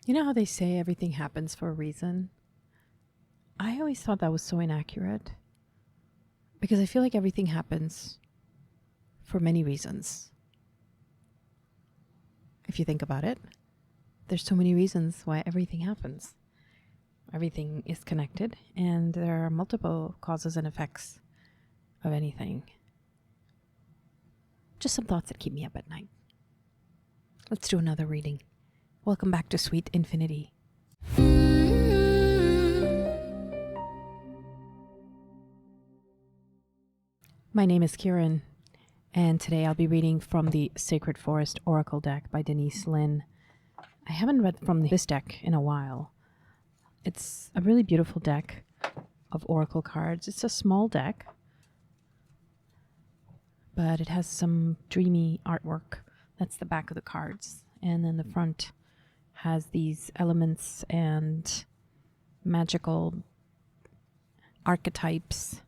You know how they say everything happens for a reason? I always thought that was so inaccurate because I feel like everything happens for many reasons. If you think about it, there's so many reasons why everything happens. Everything is connected, and there are multiple causes and effects of anything. Just some thoughts that keep me up at night. Let's do another reading. Welcome back to Sweet Infinity. My name is Kieran, and today I'll be reading from the Sacred Forest Oracle deck by Denise Linn. I haven't read from this deck in a while. It's a really beautiful deck of oracle cards. It's a small deck, but it has some dreamy artwork. That's the back of the cards. And then the front has these elements and magical archetypes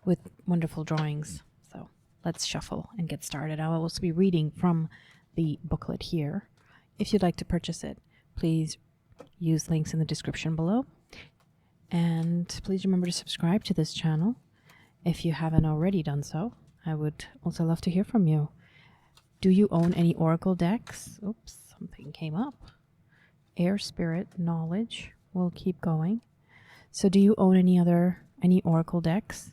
with wonderful drawings. So let's shuffle and get started. I'll also be reading from the booklet here. If you'd like to purchase it, please use links in the description below. And please remember to subscribe to this channel if you haven't already done so. I would also love to hear from you. Do you own any oracle decks? Oops, something came up. Air, spirit, knowledge. We'll keep going. So do you own any oracle decks?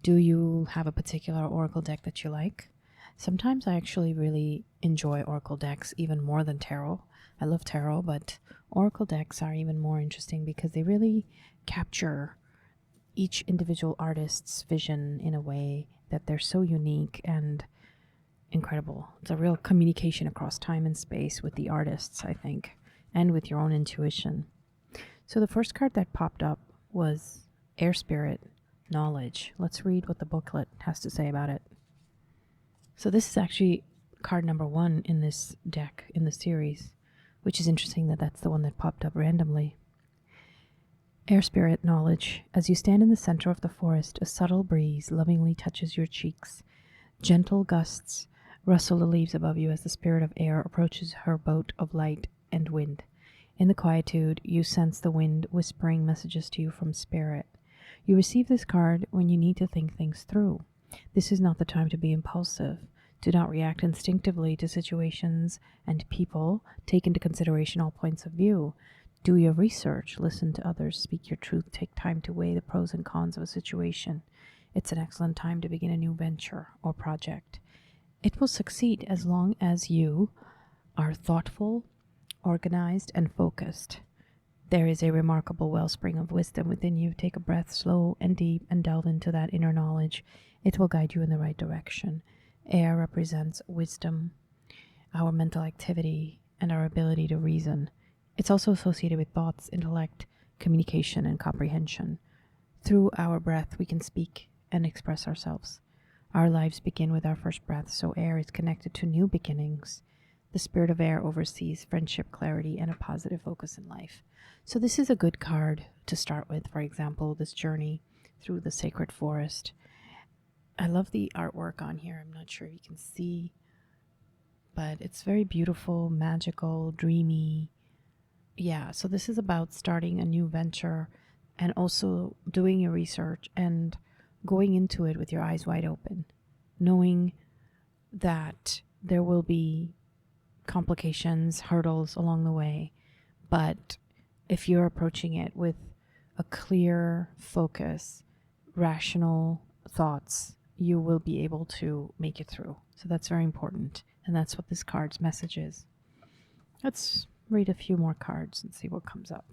Do you have a particular oracle deck that you like? Sometimes I actually really enjoy oracle decks even more than tarot. I love tarot, but oracle decks are even more interesting because they really capture each individual artist's vision in a way that they're so unique and incredible. It's a real communication across time and space with the artists, I think, and with your own intuition. So the first card that popped up was Air Spirit, Knowledge. Let's read what the booklet has to say about it. So this is actually card number 1 in this deck in the series, which is interesting that that's the one that popped up randomly. Air Spirit, Knowledge. As you stand in the center of the forest, a subtle breeze lovingly touches your cheeks. Gentle gusts rustle the leaves above you as the spirit of air approaches her boat of light and wind. In the quietude, you sense the wind whispering messages to you from spirit. You receive this card when you need to think things through. This is not the time to be impulsive. Do not react instinctively to situations and people. Take into consideration all points of view. Do your research, listen to others, speak your truth, take time to weigh the pros and cons of a situation. It's an excellent time to begin a new venture or project. It will succeed as long as you are thoughtful, organized, and focused. There is a remarkable wellspring of wisdom within you. Take a breath slow and deep and delve into that inner knowledge. It will guide you in the right direction. Air represents wisdom, our mental activity, and our ability to reason. It's also associated with thoughts, intellect, communication, and comprehension. Through our breath, we can speak and express ourselves. Our lives begin with our first breath, so air is connected to new beginnings. The spirit of air oversees friendship, clarity, and a positive focus in life. So this is a good card to start with, for example, this journey through the sacred forest. I love the artwork on here. I'm not sure if you can see, but it's very beautiful, magical, dreamy. Yeah, so this is about starting a new venture and also doing your research and going into it with your eyes wide open, knowing that there will be complications, hurdles along the way. But if you're approaching it with a clear focus, rational thoughts, you will be able to make it through. So that's very important. And that's what this card's message is. Let's read a few more cards and see what comes up.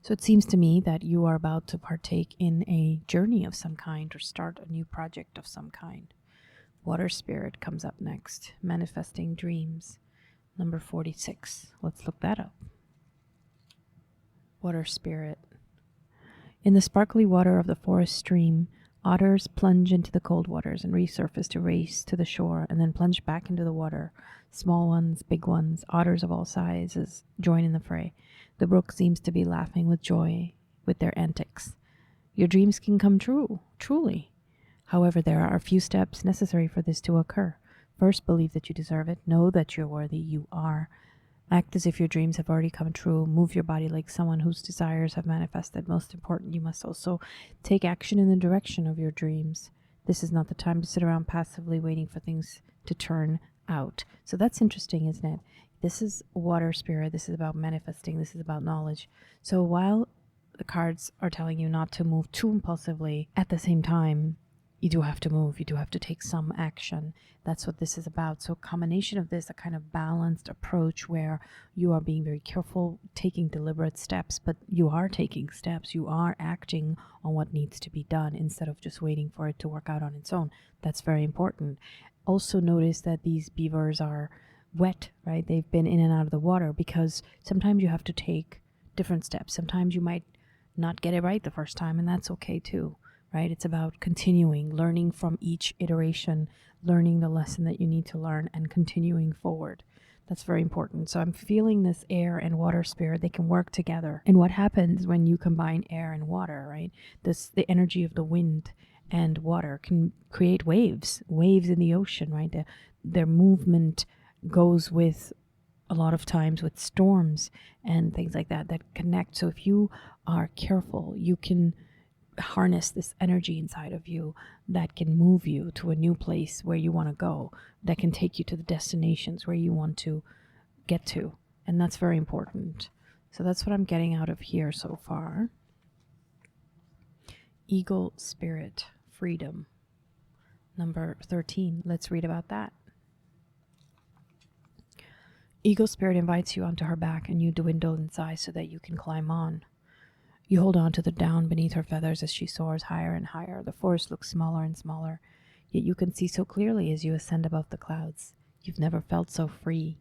So it seems to me that you are about to partake in a journey of some kind or start a new project of some kind. Water Spirit comes up next. Manifesting Dreams, number 46. Let's look that up. Water Spirit. In the sparkly water of the forest stream, otters plunge into the cold waters and resurface to race to the shore and then plunge back into the water. Small ones, big ones, otters of all sizes join in the fray. The brook seems to be laughing with joy with their antics. Your dreams can come true, truly. However, there are a few steps necessary for this to occur. First, believe that you deserve it. Know that you're worthy. You are Act as if your dreams have already come true. Move your body like someone whose desires have manifested. Most important, you must also take action in the direction of your dreams. This is not the time to sit around passively waiting for things to turn out. So that's interesting, isn't it? This is water spirit. This is about manifesting. This is about knowledge. So while the cards are telling you not to move too impulsively, at the same time, you do have to move. You do have to take some action. That's what this is about. So a combination of this, a kind of balanced approach where you are being very careful, taking deliberate steps, but you are taking steps. You are acting on what needs to be done instead of just waiting for it to work out on its own. That's very important. Also notice that these beavers are wet, right? They've been in and out of the water because sometimes you have to take different steps. Sometimes you might not get it right the first time, and that's okay too. Right? It's about continuing, learning from each iteration, learning the lesson that you need to learn and continuing forward. That's very important. So I'm feeling this air and water spirit. They can work together. And what happens when you combine air and water, right? The energy of the wind and water can create waves in the ocean, right? Their movement goes with a lot of times with storms and things like that connect. So if you are careful, you can harness this energy inside of you that can move you to a new place where you want to go, that can take you to the destinations where you want to get to. And that's very important. So that's what I'm getting out of here so far. Eagle spirit, freedom. Number 13. Let's read about that. Eagle spirit invites you onto her back and you dwindle in size so that you can climb on. You hold on to the down beneath her feathers as she soars higher and higher. The forest looks smaller and smaller, yet you can see so clearly as you ascend above the clouds. You've never felt so free.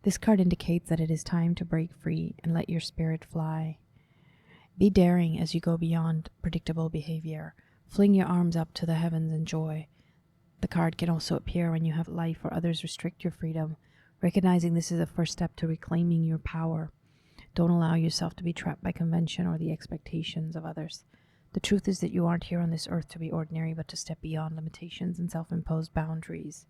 This card indicates that it is time to break free and let your spirit fly. Be daring as you go beyond predictable behavior. Fling your arms up to the heavens in joy. The card can also appear when you have life or others restrict your freedom. Recognizing this is the first step to reclaiming your power. Don't allow yourself to be trapped by convention or the expectations of others. The truth is that you aren't here on this earth to be ordinary, but to step beyond limitations and self-imposed boundaries.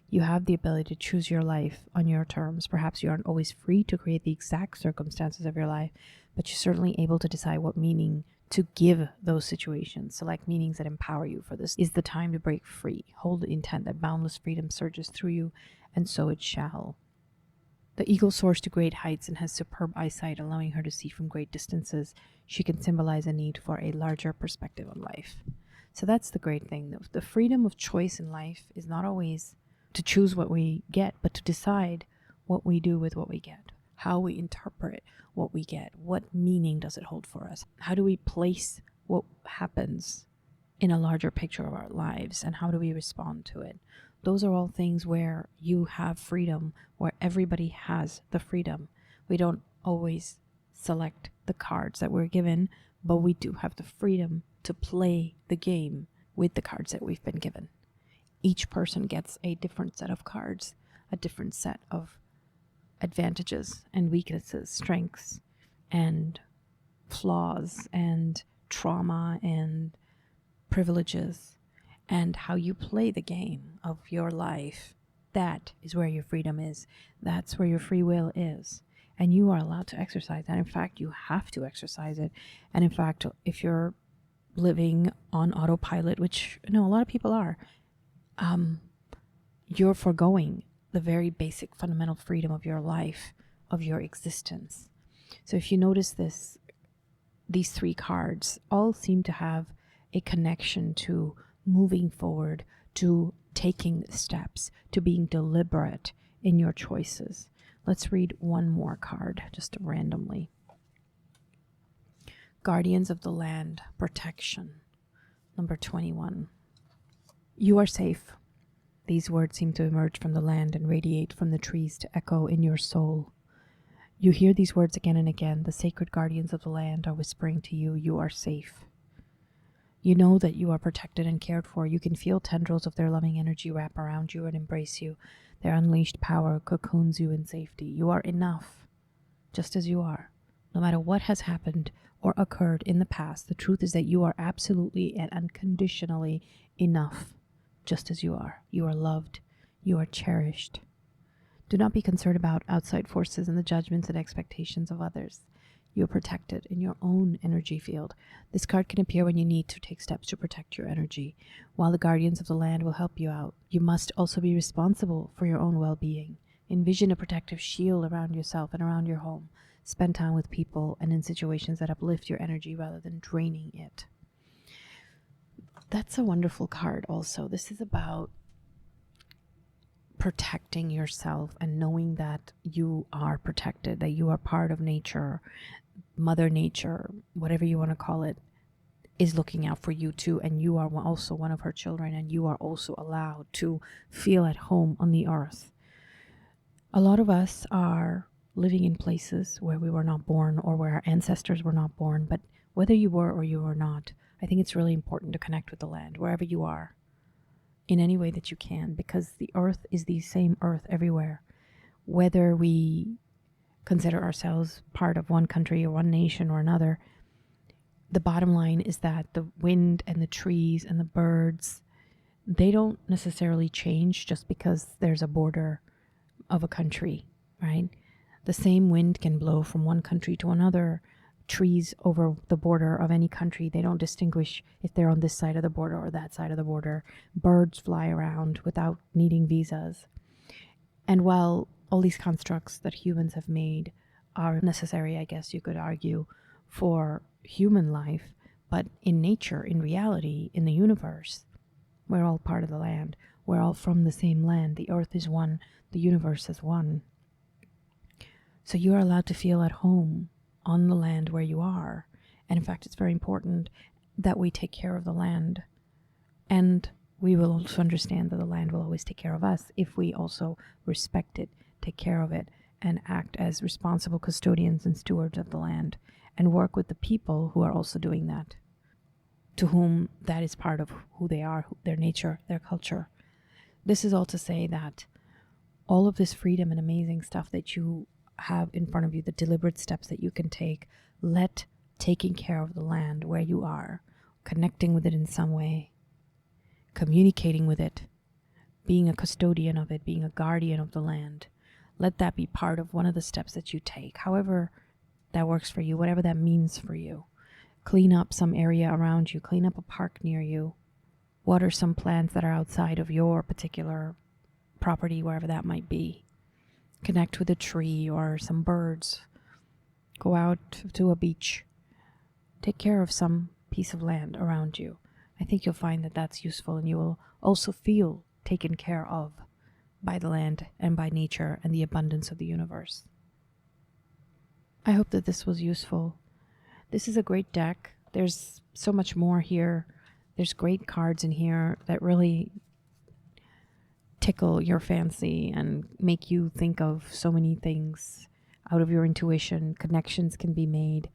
You have the ability to choose your life on your terms. Perhaps you aren't always free to create the exact circumstances of your life, but you're certainly able to decide what meaning to give those situations. Select meanings that empower you. For this is the time to break free. Hold the intent that boundless freedom surges through you, and so it shall. The eagle soars to great heights and has superb eyesight, allowing her to see from great distances. She can symbolize a need for a larger perspective on life. So that's the great thing. The freedom of choice in life is not always to choose what we get, but to decide what we do with what we get, how we interpret what we get, what meaning does it hold for us, how do we place what happens in a larger picture of our lives, and how do we respond to it. Those are all things where you have freedom, where everybody has the freedom. We don't always select the cards that we're given, but we do have the freedom to play the game with the cards that we've been given. Each person gets a different set of cards, a different set of advantages and weaknesses, strengths and flaws and trauma and privileges. And how you play the game of your life, that is where your freedom is. That's where your free will is. And you are allowed to exercise that. In fact, you have to exercise it. And in fact, if you're living on autopilot, which a lot of people are, you're foregoing the very basic fundamental freedom of your life, of your existence. So if you notice these three cards all seem to have a connection to moving forward, to taking steps, to being deliberate in your choices. Let's read one more card, just randomly. Guardians of the Land, protection. Number 21. You are safe. These words seem to emerge from the land and radiate from the trees to echo in your soul. You hear these words again and again. The sacred guardians of the land are whispering to you, you are safe. You know that you are protected and cared for. You can feel tendrils of their loving energy wrap around you and embrace you. Their unleashed power cocoons you in safety. You are enough, just as you are. No matter what has happened or occurred in the past, the truth is that you are absolutely and unconditionally enough, just as you are. You are loved. You are cherished. Do not be concerned about outside forces and the judgments and expectations of others. You are protected in your own energy field. This card can appear when you need to take steps to protect your energy. While the guardians of the land will help you out, you must also be responsible for your own well-being. Envision a protective shield around yourself and around your home. Spend time with people and in situations that uplift your energy rather than draining it. That's a wonderful card also. This is about protecting yourself and knowing that you are protected, that you are part of nature. Mother Nature, whatever you want to call it, is looking out for you too, and you are also one of her children, and you are also allowed to feel at home on the earth. A lot of us are living in places where we were not born or where our ancestors were not born, but whether you were or you were not, I think it's really important to connect with the land wherever you are in any way that you can, because the earth is the same earth everywhere. Whether we consider ourselves part of one country or one nation or another, the bottom line is that the wind and the trees and the birds, they don't necessarily change just because there's a border of a country, right? The same wind can blow from one country to another. Trees over the border of any country, they don't distinguish if they're on this side of the border or that side of the border. Birds fly around without needing visas. And while all these constructs that humans have made are necessary, I guess you could argue, for human life, but in nature, in reality, in the universe, we're all part of the land. We're all from the same land. The earth is one. The universe is one. So you are allowed to feel at home on the land where you are. And in fact, it's very important that we take care of the land. And we will also understand that the land will always take care of us if we also respect it, take care of it, and act as responsible custodians and stewards of the land, and work with the people who are also doing that, to whom that is part of who they are, their nature, their culture. This is all to say that all of this freedom and amazing stuff that you have in front of you, the deliberate steps that you can take, let taking care of the land where you are, connecting with it in some way, communicating with it, being a custodian of it, being a guardian of the land, let that be part of one of the steps that you take, however that works for you, whatever that means for you. Clean up some area around you, clean up a park near you, water some plants that are outside of your particular property, wherever that might be. Connect with a tree or some birds. Go out to a beach. Take care of some piece of land around you. I think you'll find that that's useful, and you will also feel taken care of by the land and by nature and the abundance of the universe. I hope that this was useful. This is a great deck. There's so much more here. There's great cards in here that really tickle your fancy and make you think of so many things out of your intuition. Connections can be made.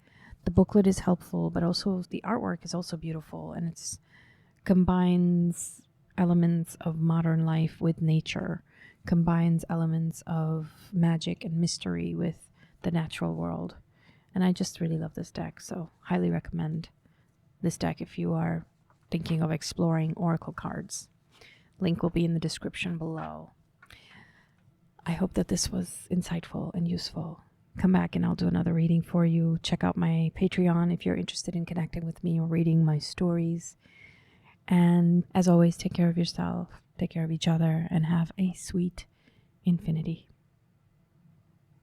The booklet is helpful, but also the artwork is also beautiful, and it's combines elements of modern life with nature, combines elements of magic and mystery with the natural world. And I just really love this deck, so highly recommend this deck if you are thinking of exploring oracle cards. Link will be in the description below. I hope that this was insightful and useful. Come back and I'll do another reading for you. Check out my Patreon if you're interested in connecting with me or reading my stories. And as always, take care of yourself, take care of each other, and have a sweet infinity.